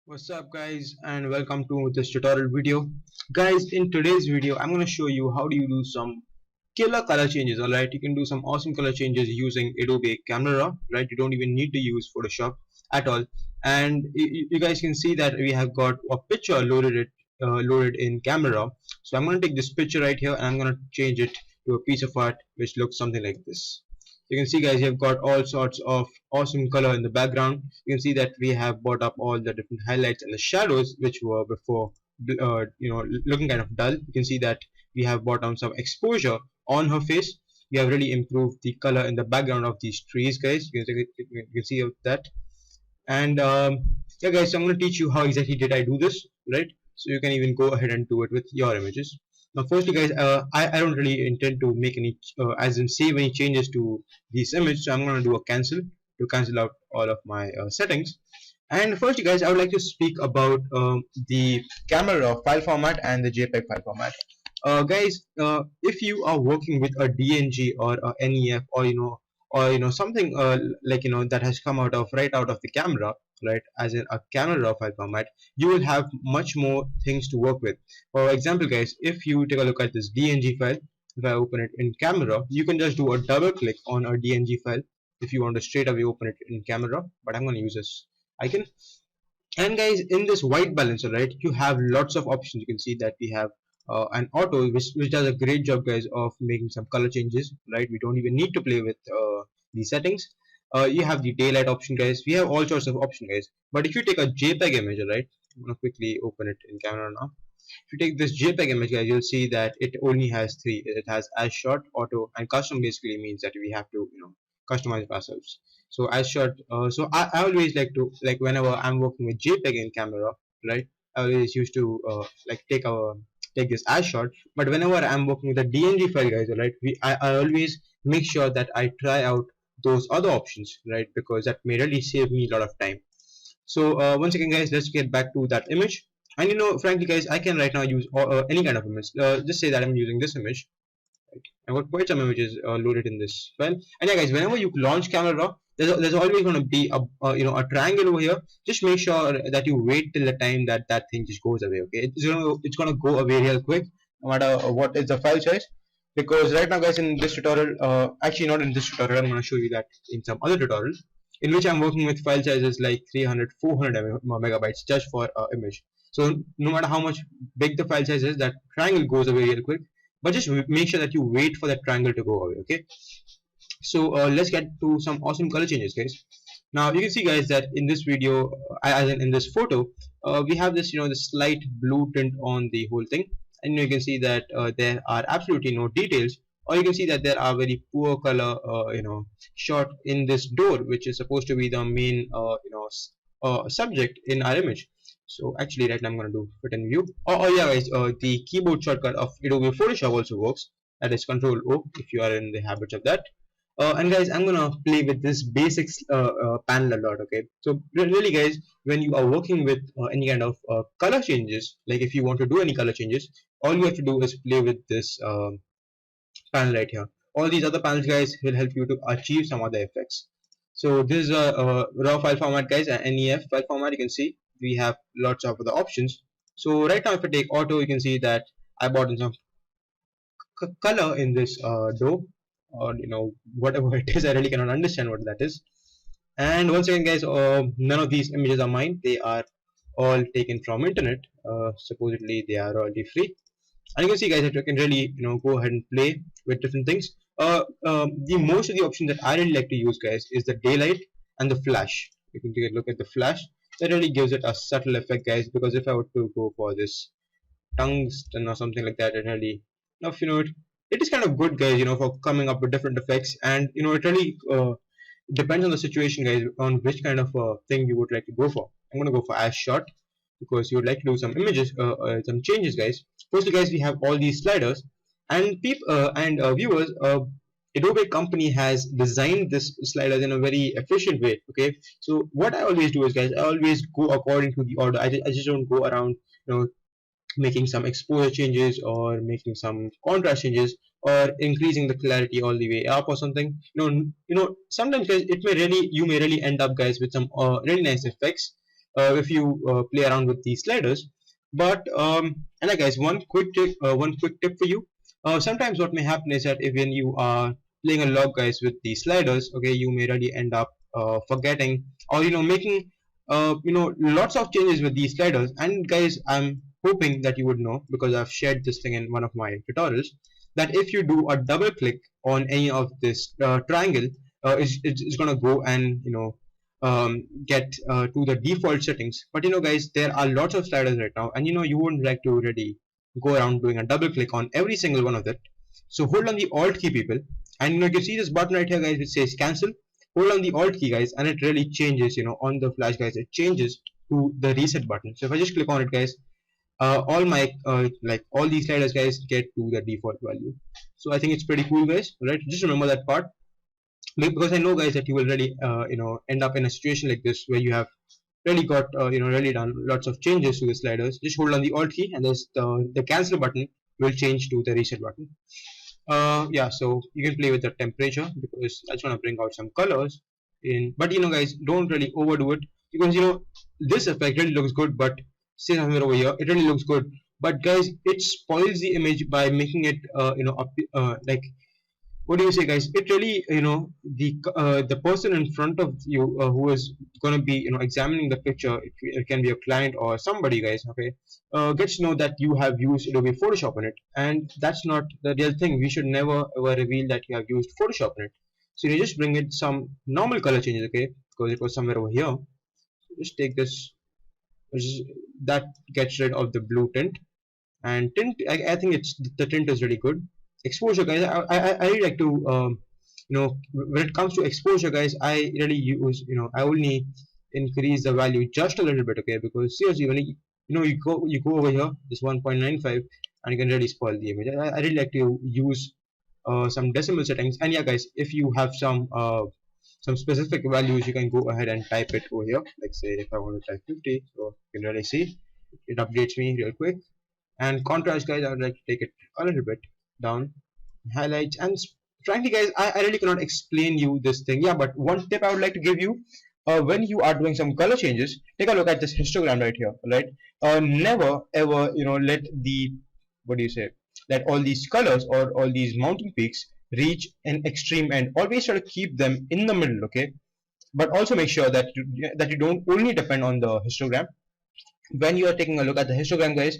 What's up guys, and welcome to this tutorial video. Guys, in today's video I'm going to show you how do you do some killer color changes. Alright, you can do some awesome color changes using Adobe Camera. Right, you don't even need to use Photoshop at all. And you guys can see that we have got a picture loaded in Camera. So I'm going to take this picture right here and I'm going to change it to a piece of art which looks something like this. You can see guys, you've got all sorts of awesome color in the background. You can see that we have brought up all the different highlights and the shadows which were before looking kind of dull. You can see that we have brought down some exposure on her face. We have really improved the color in the background of these trees, guys. You can see that. And yeah guys, so I'm going to teach you how exactly did I do this, right? So you can even go ahead and do it with your images. Now firstly guys, I don't really intend to make any as in save any changes to this image, so I'm going to do a cancel to cancel out all of my settings. And firstly guys, I would like to speak about the camera file format and the JPEG file format. Guys, if you are working with a DNG or a NEF, or something like that has come right out of the camera, right, as in a camera file format, you will have much more things to work with. For example guys, if you take a look at this DNG file, if I open it in camera, you can just do a double click on a DNG file if you want to straight away open it in camera, but I'm going to use this icon. And guys, in this white balancer, right, you have lots of options. You can see that we have an auto which does a great job guys of making some color changes, right? We don't even need to play with the settings. You have the daylight option guys. We have all sorts of options guys, but if you take a JPEG image, right, I'm gonna quickly open it in camera now. If you take this JPEG image guys, you'll see that it only has three. It has as shot, auto, and custom. Basically means that we have to customize it ourselves. So as shot, so I always like to, like, whenever I'm working with JPEG in camera, right, I always used to like take this as shot. But whenever I'm working with a DNG file guys, right, I always make sure that I try out those other options, right, because that may really save me a lot of time. So once again guys, let's get back to that image. And frankly guys, I can right now use any kind of image. Just say that I'm using this image. Right. I've got quite some images loaded in this file. And yeah guys, whenever you launch camera, there's always going to be a triangle over here. Just make sure that you wait till the time that thing just goes away. Okay, it's gonna go away real quick, no matter what is the file size. Because right now guys, in this tutorial, actually not in this tutorial, I'm going to show you that in some other tutorial in which I'm working with file sizes like 300 400 megabytes just for image. So no matter how much big the file size is, that triangle goes away real quick, but just make sure that you wait for that triangle to go away. Okay, so let's get to some awesome color changes guys. Now you can see guys that in this video, as in this photo, we have this the slight blue tint on the whole thing, and you can see that there are absolutely no details, or you can see that there are very poor color shot in this door, which is supposed to be the main subject in our image. So actually right now I'm going to do fit and view. Oh yeah guys, the keyboard shortcut of Adobe Photoshop also works. That is Control O if you are in the habits of that. And guys, I'm gonna play with this basics panel a lot. Okay, so really guys, when you are working with any kind of color changes, like if you want to do any color changes, all you have to do is play with this panel right here. All these other panels guys will help you to achieve some other effects. So this is a raw file format guys, an NEF file format. You can see we have lots of other options. So right now if I take auto, you can see that I brought in some color in this dough, or whatever it is. I really cannot understand what that is. And once again guys, none of these images are mine. They are all taken from internet. Supposedly they are already free, and you can see guys that you can really go ahead and play with different things. The most of the options that I really like to use guys is the daylight and the flash. You can take a look at the flash. That really gives it a subtle effect guys, because if I were to go for this tungsten or something like that, it really it is kind of good guys, for coming up with different effects. And it really depends on the situation guys, on which kind of thing you would like to go for. I'm going to go for as shot because you would like to do some images, some changes guys. Firstly guys, we have all these sliders, and viewers, Adobe company has designed this sliders in a very efficient way. Okay, so what I always do is guys, I always go according to the order. I just don't go around making some exposure changes or making some contrast changes or increasing the clarity all the way up or something. Sometimes guys, you may really end up guys with some really nice effects, if you play around with these sliders. But and guys, one quick tip for you. Sometimes what may happen is that if when you are playing a lot, guys, with these sliders, okay, you may really end up forgetting, or making lots of changes with these sliders. And guys, I'm hoping that you would know, because I've shared this thing in one of my tutorials, that if you do a double click on any of this triangle, it's gonna go and get to the default settings. But guys, there are lots of sliders right now, and you wouldn't like to really go around doing a double click on every single one of them. So hold on the alt key, people, and you can see this button right here, guys, which says cancel. Hold on the alt key, guys, and it really changes, on the flash, guys, it changes to the reset button. So if I just click on it, guys, all my like all these sliders, guys, get to the default value. So I think it's pretty cool, guys, right? Just remember that part, because I know, guys, that you will really end up in a situation like this where you have really got really done lots of changes to the sliders. Just hold on the alt key, and there's the cancel button will change to the reset button. Yeah, so you can play with the temperature, because I just want to bring out some colors in. But guys, don't really overdo it, because this effect really looks good, but say somewhere over here, it really looks good, but guys, it spoils the image by making it like, what do you say, guys? It really, the person in front of you who is going to be examining the picture, it can be a client or somebody, guys, okay, gets to know that you have used Adobe Photoshop on it, and that's not the real thing. We should never ever reveal that you have used Photoshop on it. So you just bring it some normal color changes, okay, because it was somewhere over here. Just take this, that gets rid of the blue tint, and tint, I think the tint is really good. Exposure, guys, I really like to when it comes to exposure, guys, I really use I only increase the value just a little bit, okay, because seriously, when you go over here, this 1.95, and you can really spoil the image. I really like to use some decimal settings. And yeah, guys, if you have some specific values, you can go ahead and type it over here. Like, say if I want to type 50, so you can really see it updates me real quick. And contrast, guys, I would like to take it a little bit down, highlights, and frankly, guys, I really cannot explain you this thing. Yeah, but one tip I would like to give you, when you are doing some color changes, take a look at this histogram right here, right? Never ever let the, what do you say, let all these colors or all these mountain peaks reach an extreme end. Always try to keep them in the middle, okay? But also make sure that you don't only depend on the histogram. When you are taking a look at the histogram, guys,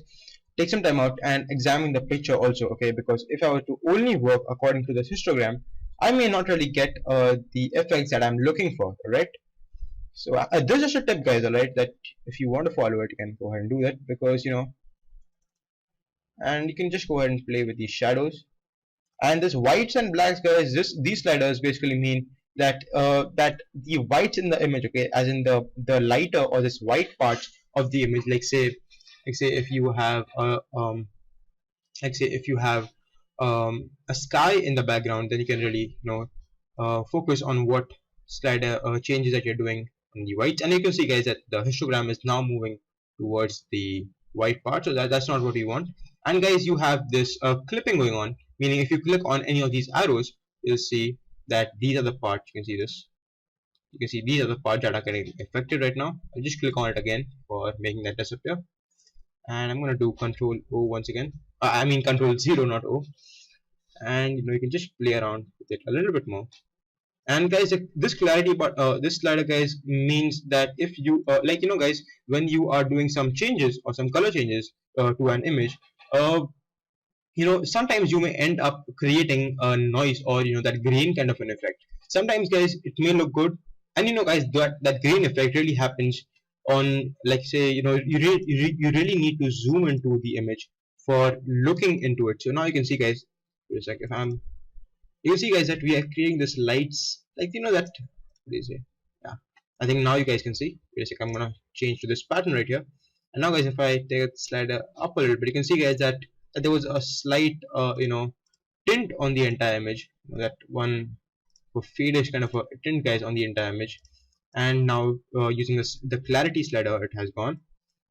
take some time out and examine the picture also, okay? Because if I were to only work according to this histogram, I may not really get the effects that I'm looking for, right? So this is just a tip, guys, alright, that if you want to follow it, you can go ahead and do that, because and you can just go ahead and play with these shadows. And this whites and blacks, guys, these sliders basically mean that that the whites in the image, okay, as in the lighter or this white parts of the image, like say if you have a sky in the background, then you can really focus on what slider changes that you're doing in the whites. And you can see, guys, that the histogram is now moving towards the white part, so that's not what we want. And guys, you have this clipping going on, meaning if you click on any of these arrows, you'll see that these are the parts. You can see this. You can see these are the parts that are getting affected right now. I'll just click on it again for making that disappear. And I'm going to do Control O once again. I mean Control 0, not O. And you can just play around with it a little bit more. And guys, this clarity, but this slider, guys, means that if you guys, when you are doing some changes or some color changes to an image, sometimes you may end up creating a noise or that green kind of an effect. Sometimes, guys, it may look good, and guys, that green effect really happens on, like, say, you really need to zoom into the image for looking into it. So now you can see, guys, just like you can see, guys, that we are creating this lights, like that, what do you say? Yeah, I think now you guys can see. Just like, I'm gonna change to this pattern right here, and now, guys, if I take a slider up a little bit, you can see, guys, that there was a slight tint on the entire image, that one faded kind of a tint, guys, on the entire image. And now using the clarity slider, it has gone.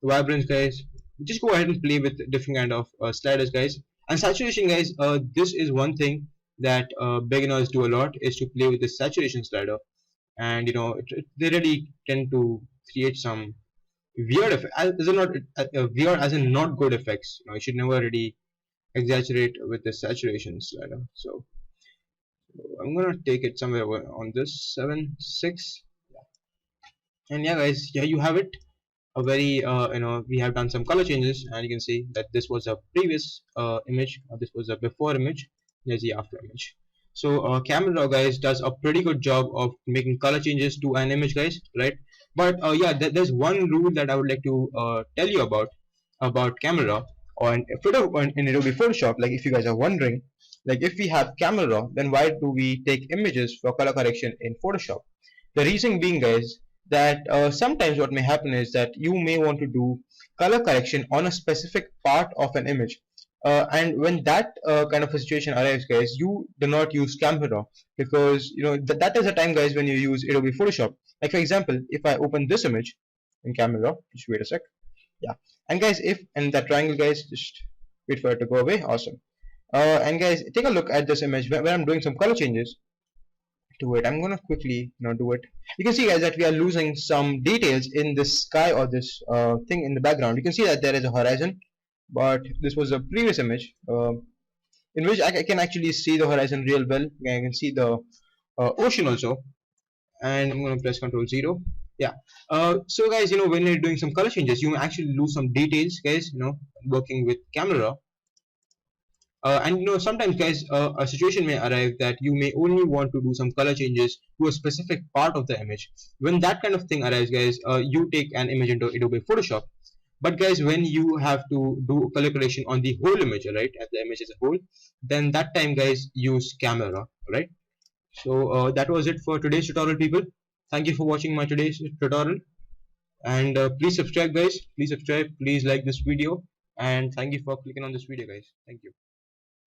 The vibrance, guys, just go ahead and play with different kind of sliders, guys. And saturation, guys, this is one thing that beginners do a lot, is to play with the saturation slider. And they really tend to create some weird effect, as in not weird as in not good effects. You should never really exaggerate with the saturation slider. So I'm gonna take it somewhere on this 7.6, and yeah, guys, here you have it. A very we have done some color changes, and you can see that this was a previous image, or this was a before image. Here's the after image. So Camera Raw, guys, does a pretty good job of making color changes to an image, guys, right? But yeah, there's one rule that I would like to tell you about Camera Raw on in Adobe Photoshop. Like, if you guys are wondering, like, if we have Camera Raw, then why do we take images for color correction in Photoshop? The reason being, guys, that sometimes what may happen is that you may want to do color correction on a specific part of an image, and when that kind of a situation arrives, guys, you do not use Camera, because that is the time, guys, when you use Adobe Photoshop. Like, for example, if I open this image in Camera, just wait a sec. Yeah, and guys, if and that triangle, guys, just wait for it to go away. Awesome. And guys, take a look at this image where I'm doing some color changes to it. I'm gonna quickly do it. You can see, guys, that we are losing some details in this sky, or this thing in the background. You can see that there is a horizon, but this was a previous image in which I can actually see the horizon real well. I can see the ocean also, and I'm gonna press Ctrl 0. Yeah. So, guys, when you're doing some color changes, you may actually lose some details, guys, working with Camera. And sometimes, guys, a situation may arrive that you may only want to do some color changes to a specific part of the image. When that kind of thing arrives, guys, you take an image into Adobe Photoshop. But, guys, when you have to do color correction on the whole image, right, at the image as a whole, then that time, guys, use Camera, right? So that was it for today's tutorial, people. Thank you for watching my today's tutorial, and please subscribe, guys. Please subscribe, please like this video, and thank you for clicking on this video, guys. Thank you.